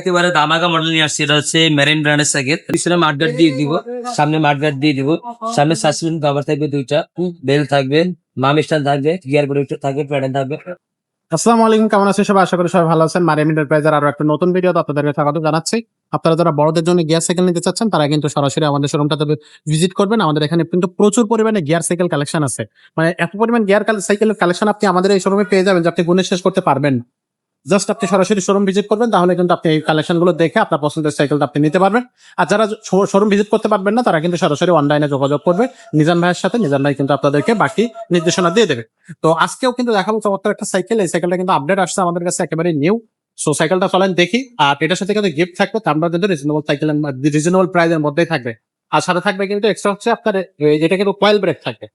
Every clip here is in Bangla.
একেবারে দামাকা মডেল নিয়ে আসছি। এটা হচ্ছে মেরিন ব্র্যান্ডের সাইকেল। পিছনে মাঠগার্ড দিয়ে দিব, সামনে মাঠগার্ড দিয়ে দিব, সামনে সাসপেনশন কভার থাকবে দুইটা, বেল থাকবে, মাম স্ট্যান্ড থাকবে, গিয়ার প্রোটেক্টর থাকবে, প্যাডেল থাকবে। আসসালামু আলাইকুম, কেমন আছেন সবাই? আশা করি সবাই ভালো আছেন। মারিয়াম এন্টারপ্রাইজের আরো একটা নতুন ভিডিওতে আপনাদেরকে স্বাগত জানাচ্ছি। আপনারা যারা বড়দের জন্য গিয়ার সাইকেল নিতে চাচ্ছেন তারা কিন্তু সরাসরি আমাদের শোরুমটাতে ভিজিট করবেন। আমাদের এখানে কিন্তু প্রচুর পরিমাণে গিয়ার সাইকেল কালেকশন আছে। মানে এত পরিমাণ গিয়ার সাইকেলের কালেকশন আপনি আমাদের এই শোরুমে পেয়ে যাবেন যে আপনি গুণে শেষ করতে পারবেন না। জাস্ট আপনি সরাসরি শোরুম ভিজিট করবেন, তাহলে কিন্তু আপনি এই কালেকশন গুলো দেখে আপনার পছন্দের সাইকেলটা আপনি নিতে পারবেন। আর যারা শোরুম ভিজিট করতে পারবেন না তারা কিন্তু সরাসরি অনলাইনে যোগাযোগ করবে নিজান ভাইয়ের সাথে। নিজান ভাই কিন্তু আপনাদেরকে বাকি নির্দেশনা দিয়ে দেবে। তো আজকেও কিন্তু দেখাবো চমৎকার একটা সাইকেল। এই সাইকেলটা কিন্তু আপডেট আসছে আমাদের কাছে, একেবারে নিউ। সো সাইকেলটা চলেন দেখি। আর এটার সাথে কিন্তু গিফট থাকবে, তার মধ্যে রিজনেবল সাইকেল, রিজনেবল প্রাইসের মধ্যেই থাকবে। আর সাথে থাকবে কিন্তু এক্সট্রা হচ্ছে আপনার এটা কিন্তু কয়েল ব্রেক থাকবে।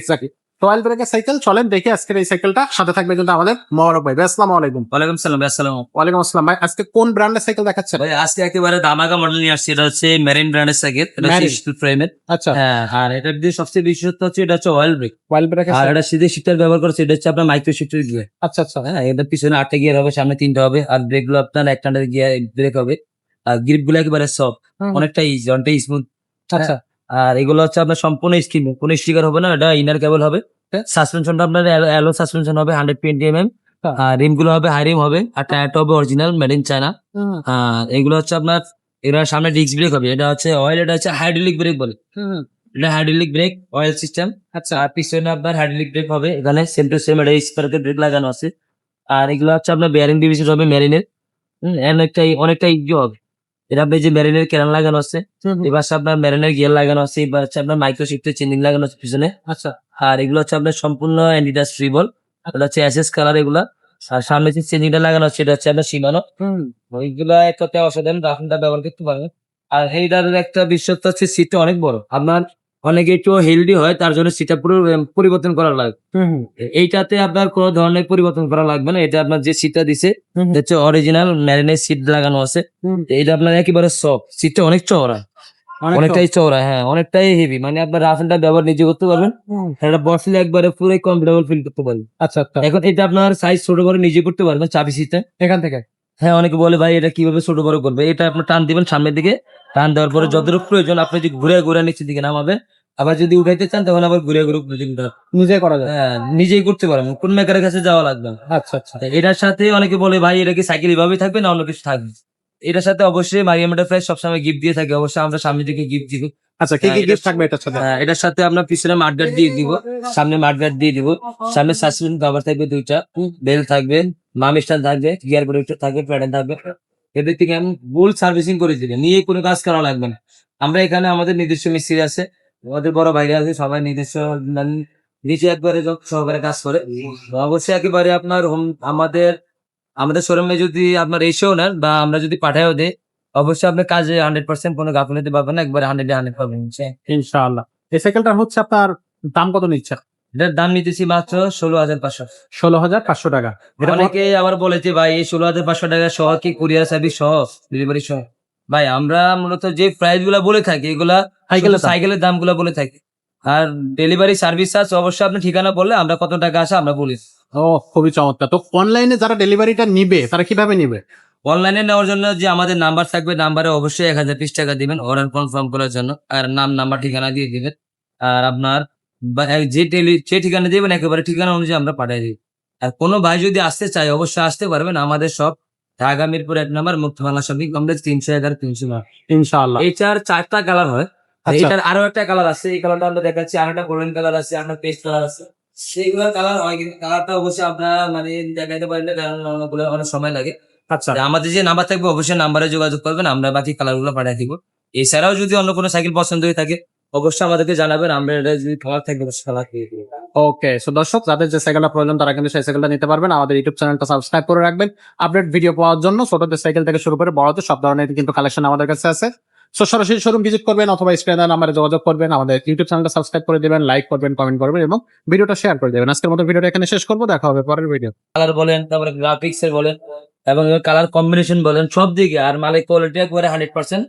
এক্স্যাক্টলি কয়েল ব্রেকের সাইকেল। চলেন দেখি আজকের এই সাইকেলটা। সাথে থাকবে কিন্তু আমাদের মোবারক ভাই। আসসালামু আলাইকুম। ওয়ালাইকুম সালাম ভাই। আসসালাম। ওয়ালাইকুম আসসালাম ভাই। আজকে কোন ব্র্যান্ডের সাইকেল দেখাচ্ছেন? ভাই আজকে একেবারে দামাকা মডেল নিয়ে আসছি। এটা হচ্ছে মেরিন ব্র্যান্ডের সাইকেল। এটা হচ্ছে Marine? স্টিল ফ্রেমের। আচ্ছা, হ্যাঁ, আর এটার দিয়ে সবচেয়ে বিশেষত্ব হচ্ছে এটা হচ্ছে অয়েল ব্রেক। কয়েল ব্রেকের আর এটা সিধে শিফটার ব্যবহার করছে। এটা হচ্ছে আপনার মাইক্রো শিফটার গিয়ার। আচ্ছা আচ্ছা হ্যাঁ, এটা পিছনে 8টা গিয়ার হবে, সামনে 3টা হবে। আর ব্রেক গুলো আপনার এক টানের গিয়ার ব্রেক হবে। আর গ্রিপ গুলো একেবারে সফট, অনেকটা ইজি, অনেকটা স্মুথ। আচ্ছা আর এগুলো হচ্ছে আপনার সম্পূর্ণ স্কিম, কোনো স্টিকার হবে না। এটা ইনার কেবল হবে। সাসপেনশনটা আপনার অ্যালো সাসপেনশন হবে 120 mm। হ্যাঁ। আর রিম গুলো হবে হাই রিম হবে। আর টায়ারটা হবে অরিজিনাল মেড ইন চায়না। আর এগুলো হচ্ছে আপনার, এগুলোর সামনে ডিস্ক ব্রেক হবে। এটা হচ্ছে অয়েল, এটা হচ্ছে হাইড্রোলিক ব্রেক বলে। এটা হাইড্রোলিক ব্রেক অয়েল সিস্টেম। আচ্ছা আর পিছনে আপনার হাইড্রোলিক ব্রেক হবে। এখানে সেম টু সেম এটা স্পার্কের ব্রেক লাগানো আছে। আর এগুলো হচ্ছে আপনার বেয়ারিং ডিভিশন হবে মেরিনের। অনেকটা ইজি হবে। এটা আপনি যে মেরিনের ক্যারান লাগানো আছে, এবার হচ্ছে আপনার মেরিনের গিয়ার লাগানো আছে, এবার হচ্ছে আপনার মাইক্রো শিফটের চেঞ্জিং লাগানো আছে পিছনে। আচ্ছা আর এগুলো হচ্ছে আপনার সম্পূর্ণ অ্যাডিডাস ফ্রিবল। এটা হচ্ছে এসএস কালার এগুলা। আর সামনে যে চেঞ্জিংটা লাগানো আছে এটা হচ্ছে আপনার সীমানো। ওইগুলা এক কথায় অসাধারণ, রাফটা ব্যবহার করতে পারবেন। আর এইটার একটা বিশেষত্ব হচ্ছে সিটটা অনেক বড়। আপনার অনেকে একটু হেলদি হয়, তার জন্য সিটটা পুরো পরিবর্তন করা লাগবে। এইটাতে আপনার কোনো ধরনের পরিবর্তন করা লাগবে না। এটা আপনার যে সিটটা দিছে এটা হচ্ছে অরিজিনাল ম্যারিনের সিট লাগানো আছে। এটা আপনার একেবারে সফট, সিটটা অনেক চওড়া, অনেকটাই চওড়া। হ্যাঁ, অনেকটাই হেভি। মানে আপনার রাফ এন্ড টাফ ব্যবহার নিজে করতে পারবেন। এটা বসলে একবারে পুরো কমফোর্টেবল ফিল করতে পারবেন। আচ্ছা আচ্ছা এখন এটা আপনার সাইজ ছোট বড় নিজে করতে পারবেন চাবি সিস্টেম এখান থেকে। হ্যাঁ, অনেকে বলে ভাই এটা কিভাবে ছোট বড় করবে। এটা আপনি টান দিবেন সামনের দিকে, টান দেওয়ার পরে যতটুকু প্রয়োজন আপনি যদি ঘুরে ঘুরে নিচের দিকে নামাবে। আবার যদি উঠাইতে চান তখন আবার ঘুরে ঘুরে নিজে করা যায়। হ্যাঁ, নিজেই করতে পারবেন, কোন মেকারের কাছে যাওয়া লাগবে না। আচ্ছা আচ্ছা তা এটার সাথে অনেকে বলে ভাই এটা কি সাইকেল এভাবেই থাকবে না অন্য কিছু থাকবে। এটার সাথে অবশ্যই মারিয়াম এন্টারপ্রাইজ সবসময় গিফট দিয়ে থাকে। অবশ্যই আমরা সামনের দিকে গিফট দিব। আচ্ছা, কি কি হ্যাঁ, গিফট থাকবে এটার সাথে? এটার সাথে আপনার পিছনে মাঠগার্ড দিয়ে দিব, সামনে মাঠগার্ড দিয়ে দিব, সামনে সাসপেনশন কভার থাকবে দুইটা, বেল থাকবে, মাম স্ট্যান্ড থাকবে, গিয়ার প্রোটেক্টর থাকবে, প্যাডেল থাকবে। এদের থেকে আমি ফুল সার্ভিসিং করে দিই, নিয়ে কোনো কাজ করা লাগবে না। আমরা এখানে আমাদের নিজস্ব মিস্ত্রি আছে, আমাদের বড় ভাইরা আছে, সবাই নিজস্ব নিচে একবারে সহকারে কাজ করে। তো অবশ্যই একেবারে আপনার আমাদের আমাদের শোরুমে যদি আপনার এসেও নেন বা আমরা যদি পাঠাইও দিই, অবশ্যই আপনার কাজে 100% কোনো গাফিলতি পাবেন না। একবারে 100 পাবেন। ইনশাআল্লাহ। এই সাইকেলটা হচ্ছে আপনার দাম কত নিচ্ছে? এটার দাম নিতেছি মাত্র 16,500। 16,500 টাকা। এটা অনেকে আবার বলেছে ভাই এই 16,500 টাকা সহ কি কুরিয়ার সার্ভিস সহ, ডেলিভারি সহ? ভাই আমরা মূলত যে প্রাইস গুলা বলে থাকি এগুলা সাইকেলের দাম গুলা বলে থাকি। আর ডেলিভারি সার্ভিস চার্জ অবশ্যই আপনি ঠিকানা বললে আমরা কত টাকা আসে আমরা বলি। ও, খুবই চমৎকার। তো অনলাইনে যারা ডেলিভারিটা নিবে তারা কিভাবে নিবে? অনলাইনে নেওয়ার জন্য যে আমাদের নাম্বার থাকবে, নাম্বারে অবশ্যই 1020 টাকা দিবেন অর্ডার কনফার্ম করার জন্য। আর নাম, নাম্বার, ঠিকানা দিয়ে দিবেন। আর আপনার যে ঠিকানা দিবেন একেবারে ঠিকানা অনুযায়ী আমরা পাঠিয়ে দিই। আর কোনো ভাই যদি আসতে চায় অবশ্যই আসতে পারবেন। আমাদের সব ঢাকা মিরপুর 1 নম্বর মুক্তবাংলা শপিং কমপ্লেক্স 311-300। ইনশাআল্লাহ। এইটার 4টা কালার হয়। আর আচ্ছা। এটার আরো একটা কালার আছে, এই কালারটা আমরা দেখাচ্ছি। আরেকটা গোল্ডেন কালার আছে, একটা পেস্ট কালার আছে। সেইগুলোর কালার হয়, কিন্তু কালারটা অবশ্যই আপনারা মানে দেখাইতে পারেন না, কারণ ওগুলো অনেক সময় লাগে। আচ্ছা, তা আমাদের যে নাম্বার থাকবে অবশ্যই নাম্বারে যোগাযোগ করবেন, আমরা বাকি কালার গুলো পাঠিয়ে দিব। এছাড়াও যদি অন্য কোনো সাইকেল পছন্দ হয়ে থাকে অবশ্যই আমাদেরকে জানাবেন, আমরা এটা যদি কালার থাকবে কালার দিয়ে দিব। ওকে। সো দর্শক, যাদের যে সাইকেলটা প্রয়োজন তারা কিন্তু সেই সাইকেলটা নিতে পারবেন। আমাদের ইউটিউব চ্যানেলটা সাবস্ক্রাইব করে রাখবেন আপডেট ভিডিও পাওয়ার জন্য। ছোটদের সাইকেল থেকে শুরু করে বড়দের সব ধরনের কিন্তু কালেকশন আমাদের কাছে আছে। সো সরাসরি শোরুম ভিজিট করবেন অথবা স্ক্রিনে নাম্বারে যোগাযোগ করবেন। আমাদের ইউটিউব চ্যানেলটা সাবস্ক্রাইব করে দিবেন, লাইক করবেন, কমেন্ট করবেন এবং ভিডিওটা শেয়ার করে দেবেন। আজকের মতো ভিডিওটা এখানে শেষ করবো, দেখা হবে পরের ভিডিও। কালার বলেন, তারপরে গ্রাফিক্স এর বলেন এবং কালার কম্বিনেশন বলেন, সব দিকে। আর মালিক কোয়ালিটি একবারে 100%।